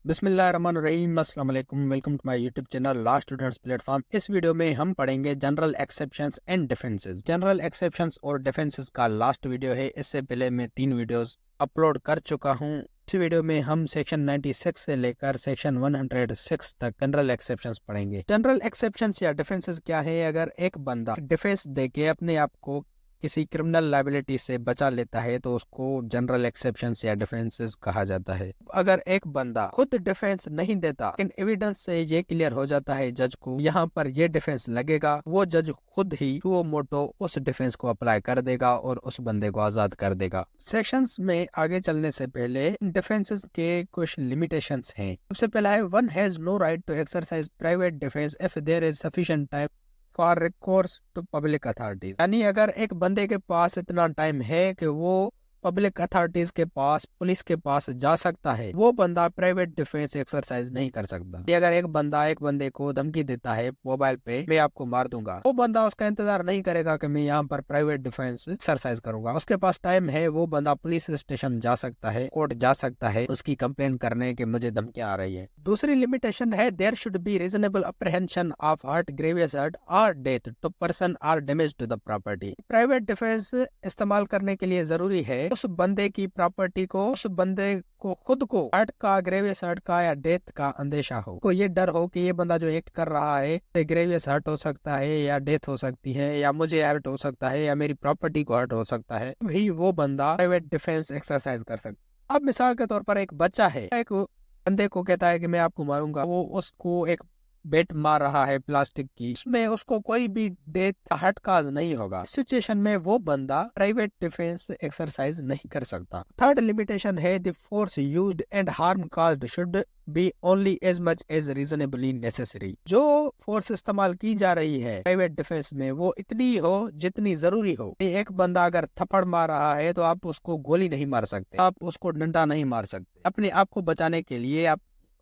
बिस्मिल्लाहिर्रहमानिर्रहीम, अस्सलाम वालेकुम। Welcome to my YouTube channel law students platform. इस वीडियो में हम पढ़ेंगे general exceptions and defences. General exceptions और डिफेंसेस का लास्ट वीडियो है। इससे पहले मैं 3 वीडियोस अपलोड कर चुका हूं। इस वीडियो में हम सेक्शन 96 से लेकर सेक्शन 106 तक जनरल एक्सेप्शंस पढ़ेंगे। जनरल एक्सेप्शंस या डिफेंसेस क्या है? अगर एक बंदा डिफेंस देके अपने आप को किसी क्रिमिनल लायबिलिटी से बचा लेता है तो उसको जनरल एक्सेप्शंस या डिफेंसेस कहा जाता है। अगर एक बंदा खुद डिफेंस नहीं देता लेकिन एविडेंस से ये क्लियर हो जाता है जज को यहाँ पर ये डिफेंस लगेगा, वो जज खुद ही सुओ मोटो उस डिफेंस को अप्लाई कर देगा और उस बंदे को आजाद कर देगा। सेक्शंस में आगे चलने से पहले डिफेंसेस के कुछ लिमिटेशंस हैं। सबसे पहला है, one has no right to exercise private defence if there is sufficient time for recourse to public authorities. यानी अगर एक बंदे के पास इतना टाइम है कि वो पब्लिक अथॉरिटीज के पास, पुलिस के पास जा सकता है, वो बंदा प्राइवेट डिफेंस एक्सरसाइज नहीं कर सकता। अगर एक बंदा एक बंदे को धमकी देता है मोबाइल पे, मैं आपको मार दूंगा, वो बंदा उसका इंतजार नहीं करेगा कि मैं यहाँ पर प्राइवेट डिफेंस एक्सरसाइज करूंगा। उसके पास टाइम है, वो बंदा पुलिस स्टेशन जा सकता है, कोर्ट जा सकता है उसकी कंप्लेन करने के मुझे धमकियां आ रही है। दूसरी लिमिटेशन है, there should be reasonable apprehension of hurt, grievous hurt और डेथ टू पर्सन और damage to the property. Private defence इस्तेमाल करने के लिए जरूरी है उस बंदे की प्रॉपर्टी को, उस बंदे को खुद को हर्ट का, ग्रेवियस हर्ट का या डेथ का अंदेशा हो, को ये डर हो कि ये बंदा जो एक्ट कर रहा है ग्रेवियस हर्ट हो सकता है या डेथ हो सकती है या मुझे हर्ट हो सकता है या मेरी प्रॉपर्टी को हर्ट हो सकता है, भी वो बंदा प्राइवेट डिफेंस एक्सरसाइज कर सकता है। अब मिसाल के तौर पर एक बच्चा है, एक बंदे को कहता है कि मैं आपको मारूंगा, वो उसको एक बेट मार रहा है प्लास्टिक की, उसमें उसको कोई भी डेथ हर्ट काज नहीं होगा। इस सिचुएशन में वो बंदा प्राइवेट डिफेंस एक्सरसाइज नहीं कर सकता। थर्ड लिमिटेशन है, the force used and harm caused should be only as much as reasonably necessary. जो फोर्स इस्तेमाल की जा रही है प्राइवेट डिफेंस में वो इतनी हो जितनी जरूरी हो। एक बंदा अगर थप्पड़ मार रहा है तो आप उसको गोली नहीं मार सकते, आप उसको डंडा नहीं मार सकते। अपने आप को बचाने के लिए, आप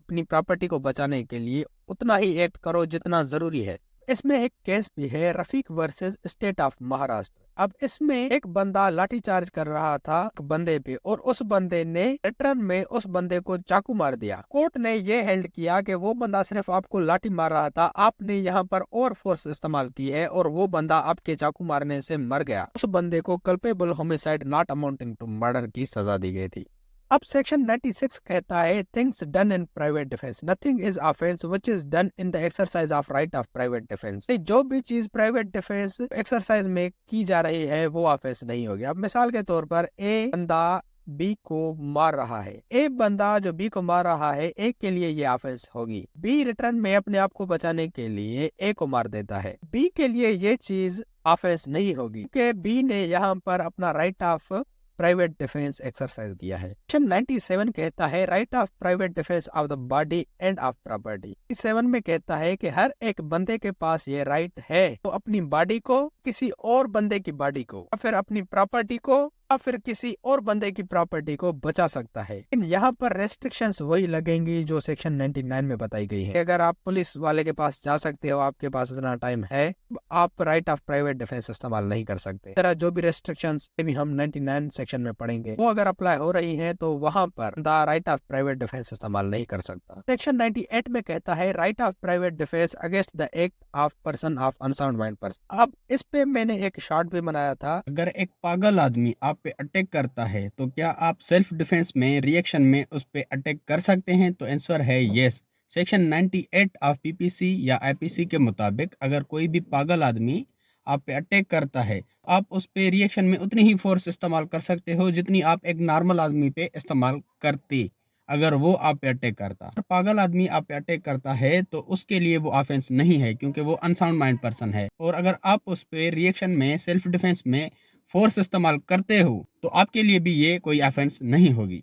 अपनी प्रॉपर्टी को बचाने के लिए उतना ही एक्ट करो जितना जरूरी है। इसमें एक केस भी है, Rafiq versus state of Maharashtra. अब इसमें एक बंदा लाठीचार्ज कर रहा था एक बंदे पे और उस बंदे ने रिटर्न में उस बंदे को चाकू मार दिया। कोर्ट ने ये हेल्ड किया कि वो बंदा सिर्फ आपको लाठी मार रहा था, आपने यहाँ पर और फोर्स इस्तेमाल की है और वो बंदा आपके चाकू मारने से मर गया। उस बंदे को culpable homicide not amounting to murder की सजा दी गई थी। अब सेक्शन 96 कहता है, things done in private defence, nothing is offence which is done in the exercise of right of private defence. जो भी चीज प्राइवेट डिफेंस एक्सरसाइज में की जा रही है वो ऑफेंस नहीं होगी। अब मिसाल के तौर पर ए बंदा बी को मार रहा है, ए बंदा जो बी को मार रहा है, ए के लिए ये ऑफेंस होगी। बी रिटर्न में अपने आप को बचाने के लिए ए को मार देता है, बी के लिए ये चीज ऑफेंस नहीं होगी क्योंकि बी ने यहाँ पर अपना right of private defence exercise किया है। सेक्शन 97 कहता है, right of private defence of the body end of property. 7 में कहता है कि हर एक बंदे के पास ये राइट है तो अपनी बॉडी को, किसी और बंदे की बॉडी को या फिर अपनी प्रॉपर्टी को या फिर किसी और बंदे की प्रॉपर्टी को बचा सकता है। लेकिन यहाँ पर रेस्ट्रिक्शंस वही लगेंगी जो सेक्शन 99 में बताई गई है। अगर आप पुलिस वाले के पास जा सकते हो, आपके पास इतना टाइम है, आप राइट ऑफ प्राइवेट डिफेंस इस्तेमाल नहीं कर सकते। तरह जो भी रेस्ट्रिक्शंस भी हम 99 सेक्शन में पढ़ेंगे वो अगर अप्लाई हो रही है तो वहाँ पर the right of private defence इस्तेमाल नहीं कर सकता। सेक्शन 98 में कहता है, right of private defence against the act of person of unsound mind person. अब इस पे मैंने एक शॉर्ट भी बनाया था। अगर एक पागल आदमी आप पे अटैक करता है तो क्या आप सेल्फ डिफेंस में रिएक्शन में उस पे अटैक कर सकते हैं? तो आंसर है यस। सेक्शन 98 ऑफ पीपीसी या आईपीसी के मुताबिक अगर कोई भी पागल आदमी आप पे अटैक करता है, आप उस पे रिएक्शन में उतनी ही फोर्स इस्तेमाल कर सकते हो जितनी आप एक नॉर्मल आदमी पे इस्तेमाल करते अगर वो आप पे अटैक करता। अगर पागल आदमी आप पे अटैक करता है तो उसके लिए वो ऑफेंस नहीं है क्योंकि वो अनसाउंड माइंड पर्सन है। और अगर आप उस पे रिएक्शन में सेल्फ डिफेंस में फोर्स इस्तेमाल करते हो तो आपके लिए भी ये कोई ऑफेंस नहीं होगी।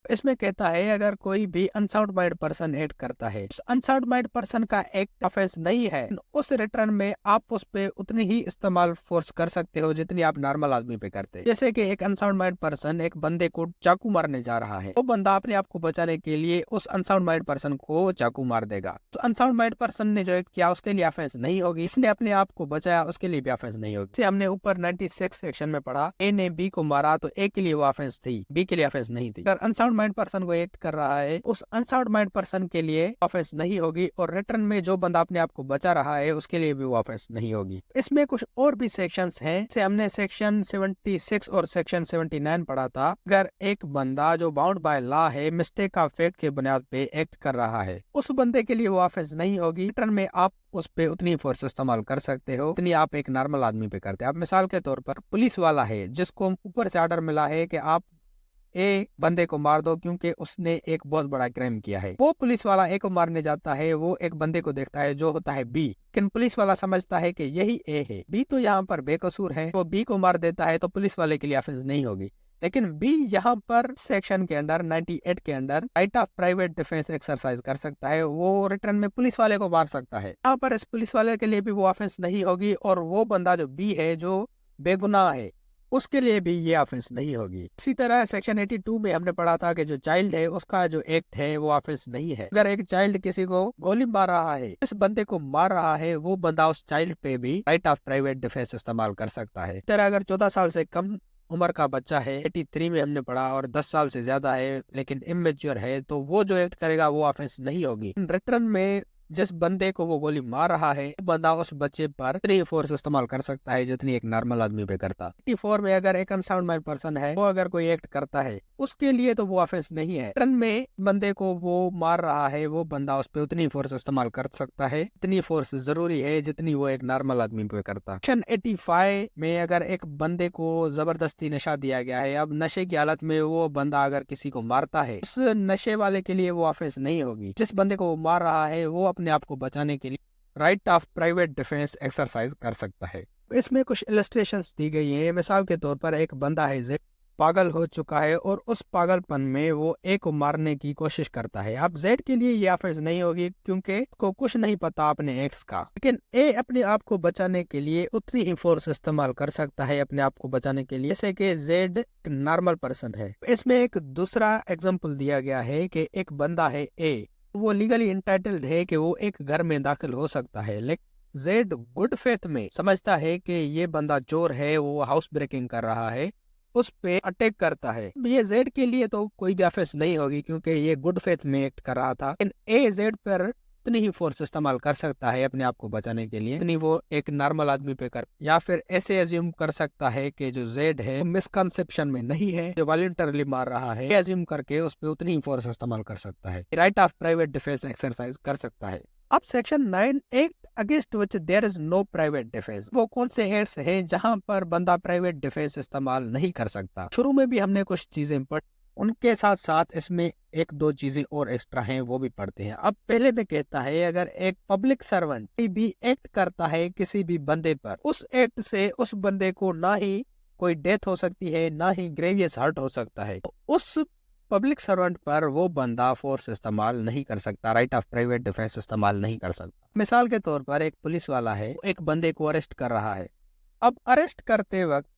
इसमें कहता है, अगर कोई भी अनसाउंड माइंड पर्सन एक्ट करता है, अनसाउंड माइंड पर्सन का एक्ट ऑफेंस नहीं है, उस रिटर्न में आप उस पे उतनी ही इस्तेमाल फोर्स कर सकते हो जितनी आप नॉर्मल आदमी पे करते हैं। जैसे कि एक अनसाउंड माइंड पर्सन एक बंदे को चाकू मारने जा रहा है, वो बंदा अपने आप को बचाने के लिए उस अनसाउंड माइंड पर्सन को चाकू मार देगा। तो अनसाउंड माइंड पर्सन ने जो एक्ट किया उसके लिए ऑफेंस नहीं होगी, इसने अपने आप को बचाया उसके लिए भी ऑफेंस नहीं होगी। जैसे हमने ऊपर 96 सेक्शन में पढ़ा, ए ने बी को मारा तो ए के लिए वो ऑफेंस थी, बी के लिए ऑफेंस नहीं थी। अगर अनसाउंड साउंड माइंड पर्सन को एक्ट कर रहा है उस अनसाउंड माइंड पर्सन के लिए ऑफेंस नहीं होगी, और रिटर्न में जो बंदा अपने आप को बचा रहा है उसके लिए भी वो ऑफेंस नहीं होगी। इसमें कुछ और भी सेक्शंस हैं, जैसे हमने सेक्शन 76 और सेक्शन 79 पढ़ा था। अगर एक बंदा जो बाउंड बाय लॉ है मिस्टेक ऑफ फैक्ट के बुनियाद पे एक्ट कर रहा है, उस बंदे के लिए वो ऑफेंस नहीं होगी। रिटर्न में आप उस पे उतनी फोर्स इस्तेमाल कर सकते हो उतनी आप एक नॉर्मल आदमी पे करते हैं। आप मिसाल के तौर पर पुलिस वाला है जिसको ऊपर से ऑर्डर मिला है कि आप ए बंदे को मार दो क्योंकि उसने एक बहुत बड़ा क्राइम किया है, वो पुलिस वाला ए को मारने जाता है, वो एक बंदे को देखता है जो होता है बी, लेकिन पुलिस वाला समझता है कि यही ए है, बी तो यहाँ पर बेकसूर है, वो बी को मार देता है, तो पुलिस वाले के लिए ऑफेंस नहीं होगी। लेकिन बी यहाँ पर सेक्शन के अंडर 98 के under right of private defence exercise कर सकता है, वो रिटर्न में पुलिस वाले को मार सकता है। यहाँ पर इस पुलिस वाले के लिए भी वो ऑफेंस नहीं होगी, और वो बंदा जो बी है जो बेगुनाह है उसके लिए भी ये ऑफेंस नहीं होगी। इसी तरह सेक्शन 82 में हमने पढ़ा था कि जो चाइल्ड है उसका जो एक्ट है वो ऑफेंस नहीं है। अगर एक चाइल्ड किसी को गोली मार रहा है, इस बंदे को मार रहा है, वो बंदा उस चाइल्ड पे भी राइट ऑफ प्राइवेट डिफेंस इस्तेमाल कर सकता है। इस तरह अगर 14 साल से कम उम्र का बच्चा है, 83 में हमने पढ़ा, और 10 साल से ज्यादा है लेकिन इमेच्योर है, तो वो जो एक्ट करेगा वो ऑफेंस नहीं होगी। रिटर्न में जिस बंदे को वो गोली मार रहा है वो बंदा उस बच्चे पर इतनी फोर्स इस्तेमाल कर सकता है जितनी एक नॉर्मल आदमी पे करता। 84 में अगर एक अनसाउंड माइंड पर्सन है वो अगर कोई एक्ट करता है उसके लिए तो वो ऑफेंस नहीं है। रिटर्न में बंदे को वो मार रहा है, वो बंदा उस पर उतनी फोर्स इस्तेमाल कर सकता है, इतनी फोर्स जरूरी है जितनी वो एक नॉर्मल आदमी पे करता। सेक्शन 85 में अगर एक बंदे को जबरदस्ती नशा दिया गया है, अब नशे की हालत में वो बंदा अगर किसी को मारता है, उस नशे वाले के लिए वो ऑफेंस नहीं होगी। जिस बंदे को वो मार रहा है वो अपने आप को बचाने के लिए right of private defence exercise कर सकता है। इसमें कुछ इलस्ट्रेशंस दी गई हैं। मिसाल के तौर पर एक बंदा है जेड, पागल हो चुका है और उस पागलपन में वो ए को मारने की कोशिश करता है। अब जेड के लिए ये ऑफेंस नहीं होगी क्योंकि उसको कुछ नहीं पता अपने एक्स का, लेकिन ए अपने आप को बचाने के लिए उतनी ही फोर्स इस्तेमाल कर सकता है अपने आप को बचाने के लिए जैसे कि जेड एक नॉर्मल पर्सन है। इसमें एक दूसरा एग्जाम्पल दिया गया है कि एक बंदा है ए, वो लीगली इंटाइटल्ड है कि वो एक घर में दाखिल हो सकता है, लेकिन जेड गुड फेथ में समझता है कि ये बंदा चोर है, वो हाउस ब्रेकिंग कर रहा है, उस पे अटैक करता है। ये जेड के लिए तो कोई भी ऑफेंस नहीं होगी क्योंकि ये गुड फेथ में एक्ट कर रहा था, लेकिन ए जेड पर उतनी ही फोर्स इस्तेमाल कर सकता है अपने आप को बचाने के लिए जितनी वो एक नॉर्मल आदमी पे कर, या फिर ऐसे एज्यूम कर सकता है कि जो जेड है वो मिसकंसेप्शन में नहीं है, जो वॉलंटरली मार रहा है, एज्यूम करके उस पे उतनी ही फोर्स इस्तेमाल कर सकता है, right of private defence exercise कर सकता है। अब section 9 act against which there is no private defence, वो कौन से एक्ट्स हैं जहां पर बंदा प्राइवेट डिफेंस इस्तेमाल नहीं कर सकता। शुरू में भी हमने कुछ चीजें पढ़, उनके साथ साथ इसमें एक दो चीजें और एक्स्ट्रा हैं वो भी पढ़ते हैं। अब पहले में कहता है अगर एक पब्लिक सर्वेंट भी एक्ट करता है किसी भी बंदे पर, उस एक्ट से उस बंदे को ना ही कोई डेथ हो सकती है ना ही ग्रेवियस हर्ट हो सकता है, तो उस पब्लिक सर्वेंट पर वो बंदा फोर्स इस्तेमाल नहीं कर सकता, राइट ऑफ प्राइवेट डिफेंस इस्तेमाल नहीं कर सकता। मिसाल के तौर पर एक पुलिस वाला है, एक बंदे को अरेस्ट कर रहा है। अब अरेस्ट करते वक्त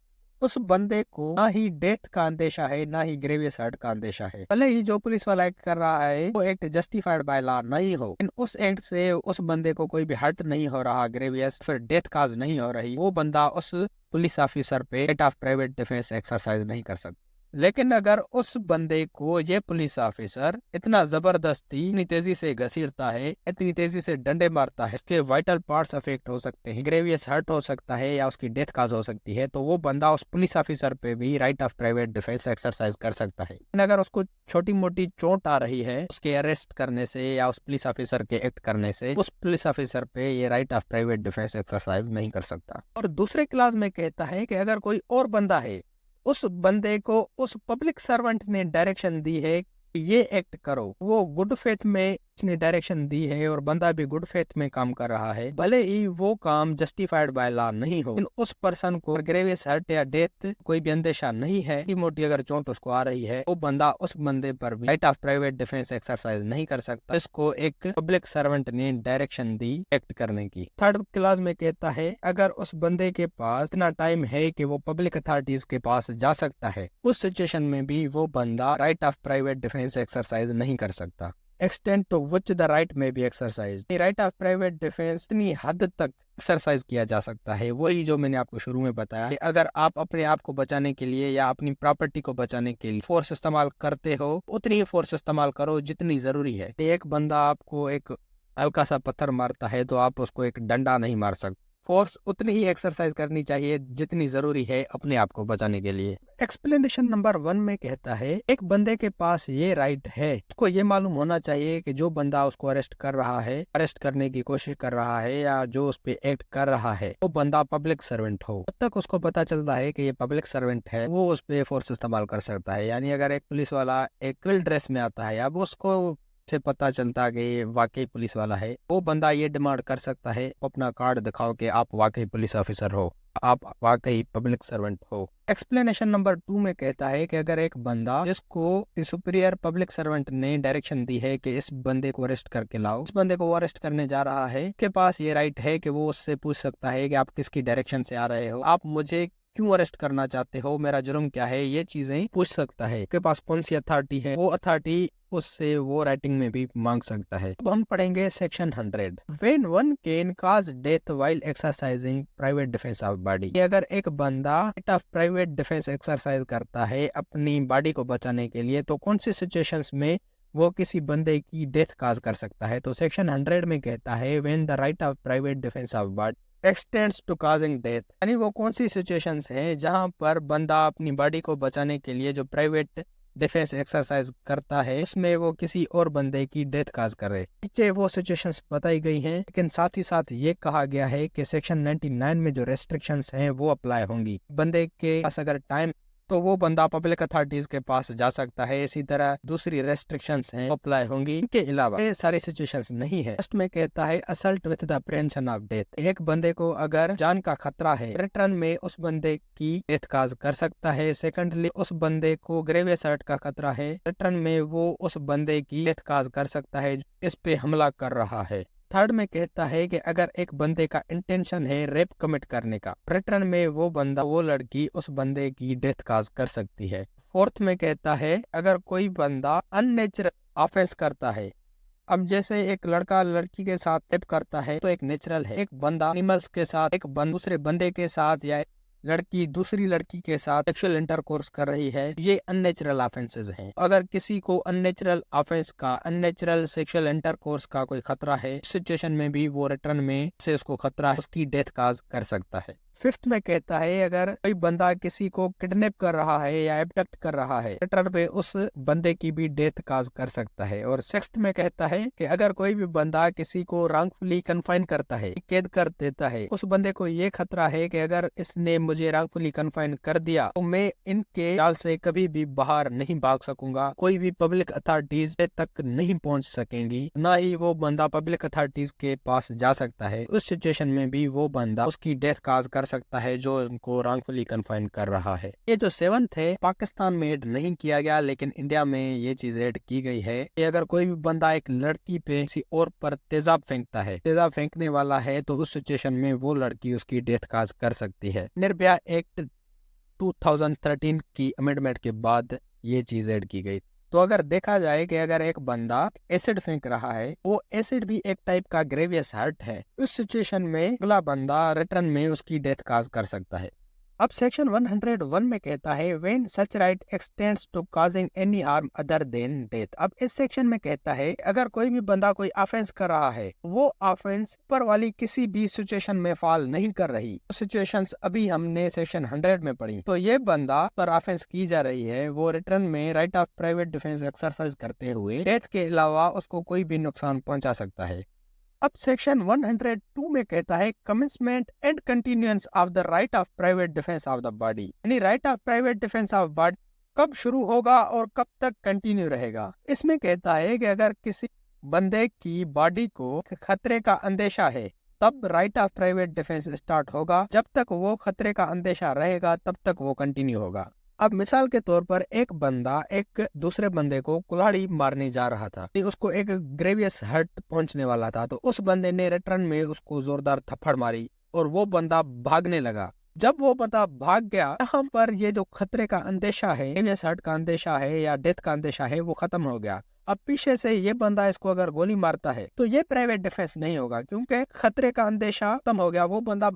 उस बंदे को ना ही डेथ का अंदेशा है ना ही ग्रेवियस हर्ट का अंदेशा है। भले ही जो पुलिस वाला एक्ट कर रहा है वो एक्ट जस्टिफाइड बाय लॉ नहीं हो, लेकिन उस एक्ट से उस बंदे को कोई भी हर्ट नहीं हो रहा, ग्रेवियस फिर डेथ काज नहीं हो रही, वो बंदा उस पुलिस ऑफिसर पे right of private defence exercise नहीं कर सकता। लेकिन अगर उस बंदे को ये पुलिस ऑफिसर इतना जबरदस्ती इतनी तेजी से घसीटता है, इतनी तेजी से डंडे मारता है, उसके वाइटल पार्ट्स अफेक्ट हो सकते हैं, ग्रेवियस हर्ट हो सकता है या उसकी डेथ काज हो सकती है, तो वो बंदा उस पुलिस ऑफिसर पे भी right of private defence exercise कर सकता है। लेकिन अगर उसको छोटी मोटी चोट आ रही है उसके अरेस्ट करने से या उस पुलिस ऑफिसर के एक्ट करने से, उस पुलिस ऑफिसर पे ये right of private defence exercise नहीं कर सकता। और दूसरे क्लास में कहता है कि अगर कोई और बंदा है, उस बंदे को उस पब्लिक सर्वेंट ने डायरेक्शन दी है कि ये एक्ट करो, वो गुड फेथ में इसने डायरेक्शन दी है और बंदा भी गुड फेथ में काम कर रहा है, भले ही वो काम जस्टिफाइड बाय लॉ नहीं हो, लेकिन उस पर्सन को ग्रेवियस हर्ट या डेथ कोई भी अंदेशा नहीं है, छोटी मोटी अगर चोट उसको आ रही है, वो बंदा उस बंदे पर भी right of private defence exercise नहीं कर सकता, इसको एक पब्लिक सर्वेंट ने डायरेक्शन दी एक्ट करने की। थर्ड क्लास में कहता है अगर उस बंदे के पास इतना टाइम है कि वो पब्लिक अथॉरिटीज के पास जा सकता है, उस सिचुएशन में भी वो बंदा right of private defence exercise नहीं कर सकता। Extend to which the right may be exercise. Right of private defence इतनी हद तक एक्सरसाइज किया जा सकता है, वही जो मैंने आपको शुरू में बताया कि अगर आप अपने आप को बचाने के लिए या अपनी प्रॉपर्टी को बचाने के लिए फोर्स इस्तेमाल करते हो, उतनी ही फोर्स इस्तेमाल करो जितनी जरूरी है। एक बंदा आपको एक हल्का सा पत्थर मारता है तो आप उसको एक डंडा नहीं मार सकते। फोर्स उतनी ही एक्सरसाइज करनी चाहिए जितनी जरूरी है अपने आप को बचाने के लिए। एक्सप्लेनेशन नंबर 1 में कहता है एक बंदे के पास ये राइट है, उसको ये मालूम होना चाहिए कि जो बंदा उसको अरेस्ट कर रहा है, अरेस्ट करने की कोशिश कर रहा है या जो उस पे एक्ट कर रहा है वो बंदा पब्लिक सर्वेंट हो। जब तक उसको पता चलता है कि ये पब्लिक सर्वेंट है, वो उस पे फोर्स इस्तेमाल कर सकता है। यानी अगर एक पुलिस वाला एक सिविल ड्रेस में आता है, अब उसको से पता चलता कि ये वाकई पुलिस वाला है, वो बंदा ये डिमांड कर सकता है अपना कार्ड दिखाओ कि आप वाकई पुलिस ऑफिसर हो, आप वाकई पब्लिक सर्वेंट हो। एक्सप्लेनेशन नंबर 2 में कहता है कि अगर एक बंदा जिसको सुपीरियर पब्लिक सर्वेंट ने डायरेक्शन दी है कि इस बंदे को अरेस्ट करके लाओ, इस बंदे को वो अरेस्ट करने जा रहा है, के पास ये राइट है कि वो उससे पूछ सकता है कि आप किसकी डायरेक्शन से आ रहे हो, आप मुझे क्यों अरेस्ट करना चाहते हो, मेरा जुर्म क्या है, ये चीजें पूछ सकता है। के पास कौन सी अथॉरिटी है, वो अथॉरिटी उससे वो राइटिंग में भी मांग सकता है। अब हम पढ़ेंगे section 100। When one can cause death while exercising private defense of body। अगर एक बंदा right of private defense exercise करता है अपनी बॉडी को बचाने के लिए, तो कौन सी सिचुएशंस में वो किसी बंदे की डेथ काज कर सकता है। तो सेक्शन 100 में कहता है when the right of private defense of body extends to causing death. यानी वो कौन सी सिचुएशंस हैं जहां पर बंदा अपनी बॉडी को बचाने के लिए जो प्राइवेट डिफेंस एक्सरसाइज करता है उसमें वो किसी और बंदे की डेथ काज करे। नीचे वो सिचुएशंस बताई गई हैं, लेकिन साथ ही साथ ये कहा गया है कि सेक्शन 99 में जो रेस्ट्रिक्शंस हैं वो अप्लाई होंगी। बंदे के पास अगर टाइम तो वो बंदा पब्लिक अथॉरिटीज के पास जा सकता है। इसी तरह दूसरी रेस्ट्रिक्शंस हैं अप्लाई होंगी। इनके अलावा ये सारी सिचुएशंस नहीं है। फर्स्ट में कहता है assault with the apprehension of death. एक बंदे को अगर जान का खतरा है, रिटर्न में उस बंदे की डेथ काज कर सकता है। सेकंडली उस बंदे को ग्रेव असल्ट का खतरा है, रिटर्न में वो उस बंदे की डेथ काज कर सकता है इस पे हमला कर रहा है। थर्ड में कहता है कि अगर एक बंदे का इंटेंशन है रेप कमिट करने का, रिटर्न में वो बंदा वो लड़की उस बंदे की डेथ काज कर सकती है। फोर्थ में कहता है अगर कोई बंदा अननेचुरल ऑफेंस करता है, अब जैसे एक लड़का लड़की के साथ रेप करता है तो एक नेचुरल है, एक बंदा एनिमल्स के साथ एक दूसरे बंदे के साथ या लड़की दूसरी लड़की के साथ सेक्सुअल इंटरकोर्स कर रही है, ये अननेचुरल ऑफेंसेस हैं। अगर किसी को अननेचुरल ऑफेंस का, अननेचुरल सेक्सुअल इंटरकोर्स का कोई खतरा है, सिचुएशन में भी वो रिटर्न में से उसको खतरा है, उसकी डेथ काज कर सकता है। फिफ्थ में कहता है अगर कोई बंदा किसी को किडनैप कर रहा है या एब्डक्ट कर रहा है, रिटर्न पे उस बंदे की भी डेथ काज कर सकता है। और सिक्स्थ में कहता है कि अगर कोई भी बंदा किसी को रॉन्गफुली कन्फाइन करता है, कैद कर देता है, उस बंदे को ये खतरा है कि अगर इसने मुझे रॉन्गफुली कन्फाइन कर दिया तो मैं इनके जाल से कभी भी बाहर नहीं भाग सकूंगा, कोई भी पब्लिक अथॉरिटीज तक नहीं पहुंच सकेंगी, ना ही वो बंदा पब्लिक अथॉरिटीज के पास जा सकता है। उस सिचुएशन में भी वो बंदा उसकी डेथ काज कर सकता है जो उनको रॉन्गफुली कन्फाइन कर रहा है। ये जो सेवंथ है पाकिस्तान में ऐड नहीं किया गया, लेकिन इंडिया में ये चीज ऐड की गई है कि अगर कोई भी बंदा एक लड़की पे किसी और पर तेजाब फेंकता है, तेजाब फेंकने वाला है, तो उस सिचुएशन में वो लड़की उसकी डेथ काज कर सकती है। निर्भया एक्ट 2013 की अमेंडमेंट के बाद ये चीज ऐड की गई। तो अगर देखा जाए कि अगर एक बंदा एसिड फेंक रहा है, वो एसिड भी एक टाइप का ग्रेवियस हर्ट है, उस सिचुएशन में अगला बंदा रिटर्न में उसकी डेथ काज कर सकता है। अब सेक्शन 101 में कहता है when such right extends to causing any harm other than death। अब इस सेक्शन में कहता है अगर कोई भी बंदा कोई ऑफेंस कर रहा है, वो ऑफेंस ऊपर वाली किसी भी सिचुएशन में फॉल नहीं कर रही, सिचुएशंस अभी हमने सेक्शन 100 में पढ़ी, तो ये बंदा पर ऑफेंस की जा रही है, वो रिटर्न में right of private defence exercise करते हुए डेथ के अलावा उसको कोई भी नुकसान पहुंचा सकता है। अब सेक्शन 102 में कहता है commencement and continuance of the right of private defence of the body. यानी right of private defence of body कब शुरू होगा और कब तक कंटिन्यू रहेगा। इसमें कहता है कि अगर किसी बंदे की बॉडी को खतरे का अंदेशा है तब right of private defence start होगा, जब तक वो खतरे का अंदेशा रहेगा तब तक वो कंटिन्यू होगा। अब मिसाल के तौर पर एक बंदा एक दूसरे बंदे को कुल्हाड़ी मारने जा रहा था, उसको एक ग्रेवियस हर्ट पहुंचने वाला था, तो उस बंदे ने रिटर्न में उसको जोरदार थप्पड़ मारी और वो बंदा भागने लगा। जब वो बंदा भाग गया, यहाँ पर ये जो खतरे का अंदेशा है, ग्रेवियस हर्ट का अंदेशा है या डेथ का अंदेशा है, वो खत्म हो गया। अब पीछे से ये बंदा इसको अगर गोली मारता है तो ये प्राइवेट डिफेंस नहीं होगा, क्योंकि खतरे का अंदेशा खत्म हो गया। वो बंदा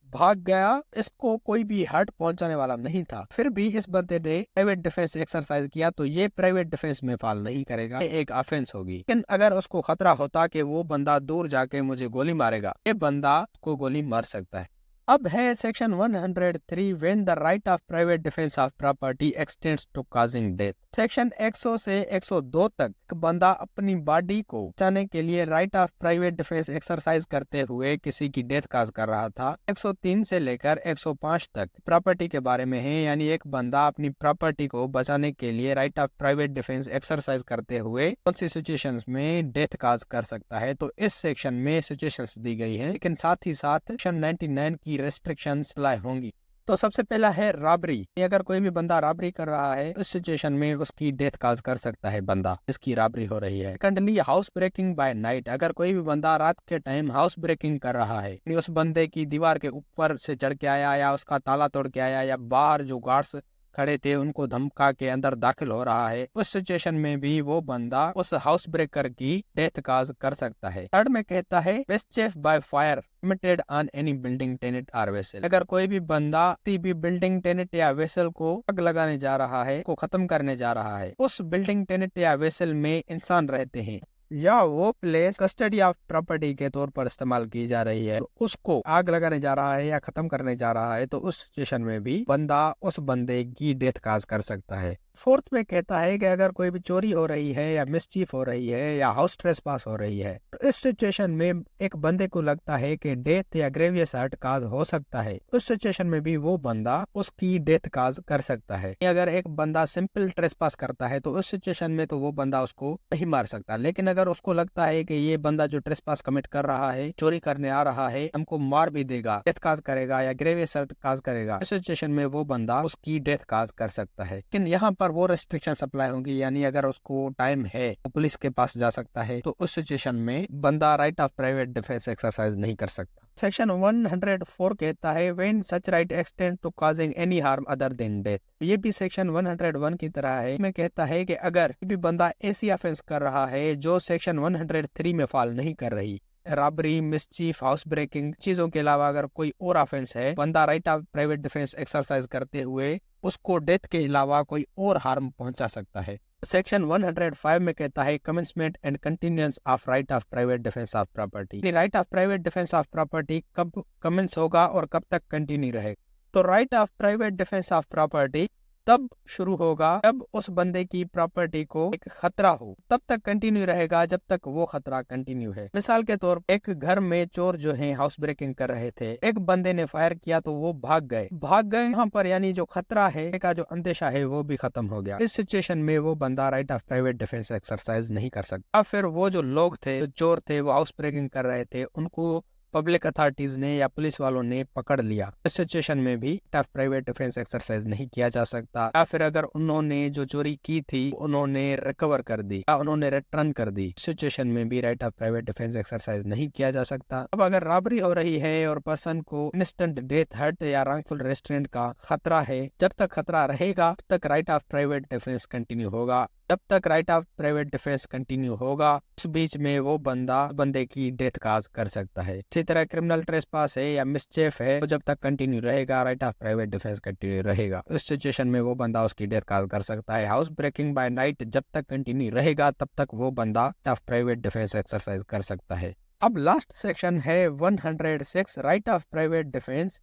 भाग गया, इसको कोई भी हर्ट पहुंचाने वाला नहीं था, फिर भी इस बंदे ने प्राइवेट डिफेंस एक्सरसाइज किया, तो ये प्राइवेट डिफेंस में फॉल नहीं करेगा, ये एक ऑफेंस होगी। लेकिन अगर उसको खतरा होता कि वो बंदा दूर जाके मुझे गोली मारेगा, ये बंदा को गोली मार सकता है। अब है section 103 when the right of private defence of property extends to causing death. Section 100 से 102 तक एक बंदा अपनी बॉडी को बचाने के लिए right of private defence exercise करते हुए किसी की डेथ काज कर रहा था। 103 से लेकर 105 तक प्रॉपर्टी के बारे में है, यानी एक बंदा अपनी प्रॉपर्टी को बचाने के लिए right of private defence exercise करते हुए कौन सी सिचुएशंस में डेथ काज कर सकता है। तो इस सेक्शन में सिचुएशंस दी गई हैं, लेकिन साथ ही साथ सेक्शन 99 की रेस्ट्रिक्शंस अप्लाई होंगी। तो सबसे पहला है रॉबरी। अगर कोई भी बंदा रॉबरी कर रहा है, उस सिचुएशन में उसकी डेथ काज कर सकता है बंदा जिसकी रॉबरी हो रही है। Secondly house breaking by night. अगर कोई भी बंदा रात के टाइम हाउस ब्रेकिंग कर रहा है, उस बंदे की दीवार के ऊपर से चढ़ के आया या उसका ताला तोड़ के आया या बाहर जो गार्ड्स खड़े थे उनको धमका के अंदर दाखिल हो रहा है, उस सिचुएशन में भी वो बंदा उस हाउस ब्रेकर की डेथ काज कर सकता है। थर्ड में कहता है mischief by fire committed on any building tenant और वेसल। अगर कोई भी बंदा किसी भी बिल्डिंग टेनेंट या वेसल को आग लगाने जा रहा है, को खत्म करने जा रहा है, उस बिल्डिंग टेनेंट या वेसल में इंसान रहते हैं या वो प्लेस कस्टडी ऑफ प्रॉपर्टी के तौर पर इस्तेमाल की जा रही है, उसको आग लगाने जा रहा है या खत्म करने जा रहा है, तो उस सिचुएशन में भी बंदा उस बंदे की डेथ काज कर सकता है। फोर्थ में कहता है कि अगर कोई भी चोरी हो रही है या मिसचीफ हो रही है या हाउस ट्रेसपास हो रही है, तो इस सिचुएशन में एक बंदे को लगता है कि डेथ या ग्रेवियस हर्ट काज हो सकता है, उस सिचुएशन में भी वो बंदा उसकी डेथ काज कर सकता है। अगर एक बंदा सिंपल ट्रेसपास करता है तो उस सिचुएशन में तो वो बंदा उसको नहीं मार सकता, लेकिन अगर उसको लगता है कि ये बंदा जो ट्रेसपास कमिट कर रहा है, चोरी करने आ रहा है, हमको मार भी देगा, डेथ काज करेगा या ग्रेवियस हर्ट काज करेगा, इस सिचुएशन में वो बंदा उसकी डेथ काज कर सकता है। लेकिन यहाँ पर वो रेस्ट्रिक्शंस अप्लाई होंगी, यानी अगर उसको टाइम है तो पुलिस के पास जा सकता है, तो उस सिचुएशन में बंदा right of private defence exercise नहीं कर सकता। सेक्शन 104 कहता है when such right extend to causing any harm other than death. ये भी सेक्शन 101 की तरह है। में कहता है कि अगर भी बंदा ऐसी ऑफेंस कर रहा है जो सेक्शन 103 में फॉल नहीं कर रही, रॉबरी, मिसचीफ, हाउस ब्रेकिंग चीजों के अलावा अगर कोई और ऑफेंस है, बंदा right of private defence exercise करते हुए उसको डेथ के अलावा कोई और हार्म पहुंचा सकता है। सेक्शन 105 में कहता है commencement and continuance of right of private defence of property. Right of private defence of property कब कमेंस होगा और कब तक कंटिन्यू रहेगा। तो right of private defence of property तब शुरू होगा जब उस बंदे की प्रॉपर्टी को एक खतरा हो, तब तक कंटिन्यू रहेगा जब तक वो खतरा कंटिन्यू है। मिसाल के तौर पर एक घर में चोर जो है हाउस ब्रेकिंग कर रहे थे, एक बंदे ने फायर किया तो वो भाग गए यहाँ पर, यानी जो खतरा है का जो अंदेशा है वो भी खत्म हो गया। इस सिचुएशन में वो बंदा right of private defence exercise नहीं कर सकता। अब फिर वो जो लोग थे, जो चोर थे, वो हाउस ब्रेकिंग कर रहे थे, उनको पब्लिक अथॉरिटीज ने या पुलिस वालों ने पकड़ लिया, इस सिचुएशन में भी टफ प्राइवेट डिफेंस एक्सरसाइज नहीं किया जा सकता। या फिर अगर उन्होंने जो चोरी की थी उन्होंने रिकवर कर दी या उन्होंने रिटर्न कर दी, सिचुएशन में भी right of private defence exercise नहीं किया जा सकता। अब अगर रॉबरी हो रही है और पर्सन को इंस्टेंट डेथ, हर्ट या रॉन्गफुल रेस्ट्रेंट का खतरा है, जब तक खतरा रहेगा तब तक right of private defence continue होगा। जब तक right of private defence continue होगा, उस बीच में वो बंदे की डेथ काज कर सकता है। इसी तरह क्रिमिनल ट्रेसपास है या मिसचेफ है, तो जब तक कंटिन्यू रहेगा right of private defence continue रहेगा। उस सिचुएशन में वो बंदा उसकी डेथ काज कर सकता है। हाउस ब्रेकिंग बाय नाइट जब तक कंटिन्यू रहेगा तब तक वो बंदा ऑफ प्राइवेट डिफेंस एक्सरसाइज कर सकता है। अब लास्ट सेक्शन है 106 right of private defence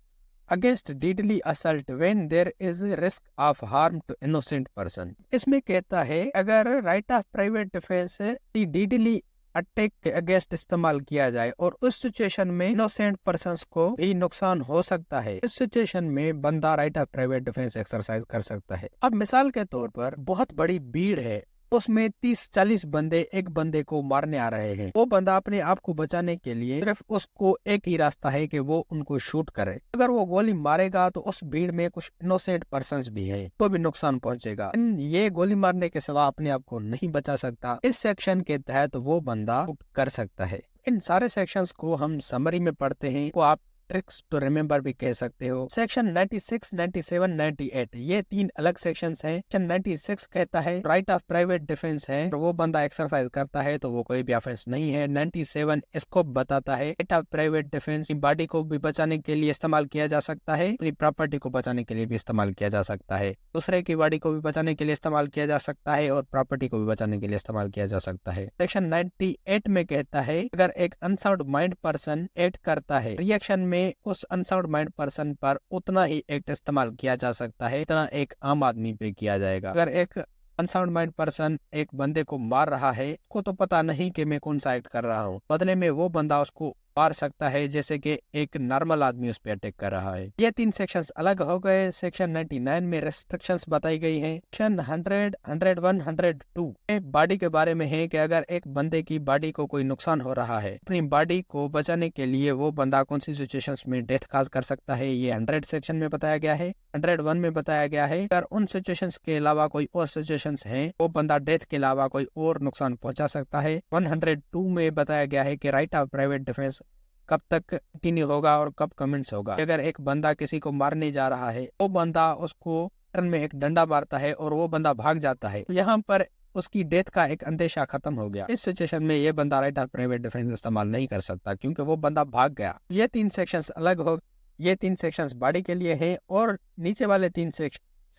against deadly assault when there is risk of harm to innocent person. इसमें कहता है अगर right of private defence deadly attack के अगेंस्ट इस्तेमाल किया जाए और उस सिचुएशन में इनोसेंट पर्संस को भी नुकसान हो सकता है, इस सिचुएशन में बंदा right of private defence exercise कर सकता है। अब मिसाल के तौर पर बहुत बड़ी भीड़ है, उसमें 30-40 बंदे एक बंदे को मारने आ रहे हैं। वो बंदा अपने आप को बचाने के लिए सिर्फ उसको एक ही रास्ता है कि वो उनको शूट करे। अगर वो गोली मारेगा तो उस भीड़ में कुछ इनोसेंट पर्सन्स भी हैं, तो भी नुकसान पहुंचेगा। ये गोली मारने के सिवा अपने आप को नहीं बचा सकता। इस सेक्शन के तहत वो बंदा शूट कर सकता है। इन सारे सेक्शंस को हम समरी में पढ़ते हैं, तो आप ट्रिक्स टू रिमेम्बर भी कह सकते हो। सेक्शन 96, 97, 98 ये 3 अलग सेक्शंस हैं। सेक्शन 96 कहता है राइट ऑफ प्राइवेट डिफेंस है, तो वो बंदा एक्सरसाइज करता है तो वो कोई भी ऑफेंस नहीं है। 97 स्कोप बताता है right of private defence body को भी बचाने के लिए इस्तेमाल किया जा सकता है, अपनी प्रॉपर्टी को बचाने के लिए भी इस्तेमाल किया जा सकता है, दूसरे की बॉडी को भी बचाने के लिए इस्तेमाल किया जा सकता है और प्रॉपर्टी को भी बचाने के लिए इस्तेमाल किया जा सकता है। सेक्शन 98 में कहता है अगर एक अनसाउंड माइंड पर्सन एक्ट करता है, रिएक्शन में उस अनसाउंड माइंड पर्सन पर उतना ही एक्ट इस्तेमाल किया जा सकता है जितना एक आम आदमी पे किया जाएगा। अगर एक अनसाउंड माइंड पर्सन एक बंदे को मार रहा है, उसको तो पता नहीं कि मैं कौन सा एक्ट कर रहा हूँ, बदले में वो बंदा उसको मार सकता है जैसे कि एक नॉर्मल आदमी उस पर अटैक कर रहा है। ये 3 सेक्शंस अलग हो गए। सेक्शन 99 में रेस्ट्रिक्शंस बताई गई हैं। सेक्शन 100, 101, 102 एक बॉडी के बारे में है कि अगर एक बंदे की बॉडी को कोई नुकसान हो रहा है, अपनी बॉडी को बचाने के लिए वो बंदा कौन सी सिचुएशंस में डेथ काज कर सकता है, ये 100 सेक्शन में बताया गया है। 101 में बताया गया है अगर उन सिचुएशंस के अलावा कोई और सिचुएशंस हैं, वो बंदा डेथ के अलावा कोई और नुकसान पहुंचा सकता है। 102 में बताया गया है कि राइट ऑफ प्राइवेट डिफेंस कब तक कंटिन्यू होगा और कब कमेंट्स होगा। अगर एक बंदा किसी को मारने जा रहा है, वो बंदा उसको टर्न में एक डंडा मारता है और वो बंदा भाग जाता है, तो यहाँ पर उसकी डेथ का एक अंदेशा खत्म हो गया। इस सिचुएशन में ये बंदा राइट ऑफ प्राइवेट डिफेंस इस्तेमाल नहीं कर सकता क्योंकि वो बंदा भाग गया। ये 3 सेक्शंस अलग हो, ये 3 सेक्शंस बॉडी के लिए हैं और नीचे वाले 3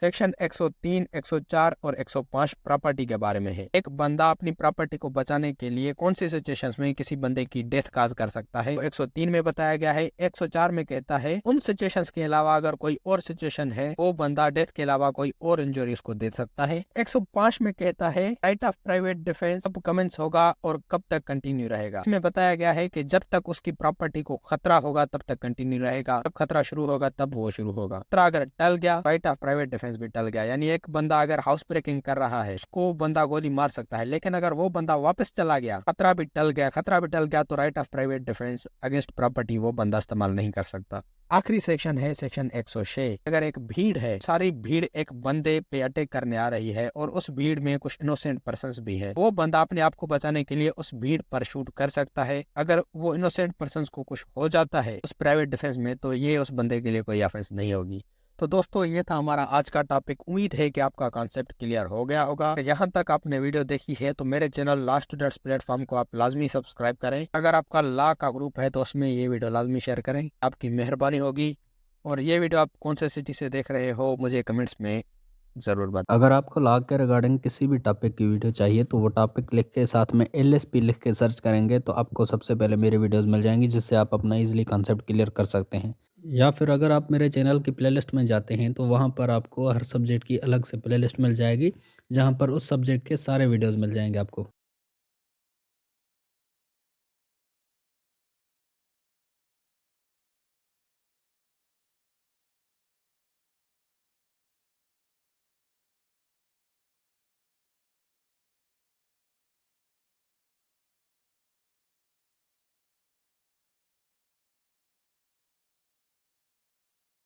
सेक्शन 103, 104 और 105 प्रॉपर्टी के बारे में है। एक बंदा अपनी प्रॉपर्टी को बचाने के लिए कौन सी सिचुएशंस में किसी बंदे की डेथ काज कर सकता है, 103 में बताया गया है। 104 में कहता है उन सिचुएशंस के अलावा अगर कोई और सिचुएशन है, वो बंदा डेथ के अलावा कोई और इंजरी उसको दे सकता है। 105 में कहता है राइट ऑफ प्राइवेट डिफेंस कब कमेंस होगा और कब तक कंटिन्यू रहेगा। इसमें बताया गया है कि जब तक उसकी प्रॉपर्टी को खतरा होगा तब तक कंटिन्यू रहेगा, जब खतरा शुरू होगा तब वो शुरू होगा। खतरा अगर टल गया, राइट ऑफ प्राइवेट डिफेंस भी टल गया। यानी एक बंदा अगर हाउस ब्रेकिंग कर रहा है, उसको बंदा गोली मार सकता है, लेकिन अगर वो बंदा वापस चला गया, खतरा भी टल गया तो right of private defence against property वो बंदा इस्तेमाल नहीं कर सकता। आखिरी सेक्शन है सेक्शन 106। अगर एक भीड़ है, सारी भीड़ एक बंदे पे अटैक करने आ रही है और उस भीड़ में कुछ इनोसेंट पर्सन्स भी है, वो बंदा अपने आप को बचाने के लिए उस भीड़ पर शूट कर सकता है। अगर वो इनोसेंट पर्सन्स को कुछ हो जाता है उस प्राइवेट डिफेंस में, तो ये उस बंदे के लिए कोई ऑफेंस नहीं होगी। तो दोस्तों ये था हमारा आज का टॉपिक। उम्मीद है कि आपका कॉन्सेप्ट क्लियर हो गया होगा। यहाँ तक आपने वीडियो देखी है तो मेरे चैनल लॉ स्टूडेंट्स प्लेटफॉर्म को आप लाजमी सब्सक्राइब करें। अगर आपका लॉ का ग्रुप है तो उसमें ये वीडियो लाजमी शेयर करें, आपकी मेहरबानी होगी। और ये वीडियो आप कौन से सिटी से देख रहे हो मुझे कमेंट्स में ज़रूर बताएं। अगर आपको लॉ के रिगार्डिंग किसी भी टॉपिक की वीडियो चाहिए तो वो टॉपिक लिख के साथ में LSP लिख के सर्च करेंगे तो आपको सबसे पहले मेरी वीडियोस मिल जाएंगी, जिससे आप अपना इजीली कॉन्सेप्ट क्लियर कर सकते हैं। या फिर अगर आप मेरे चैनल की प्लेलिस्ट में जाते हैं तो वहाँ पर आपको हर सब्जेक्ट की अलग से प्लेलिस्ट मिल जाएगी, जहाँ पर उस सब्जेक्ट के सारे वीडियोस मिल जाएंगे आपको।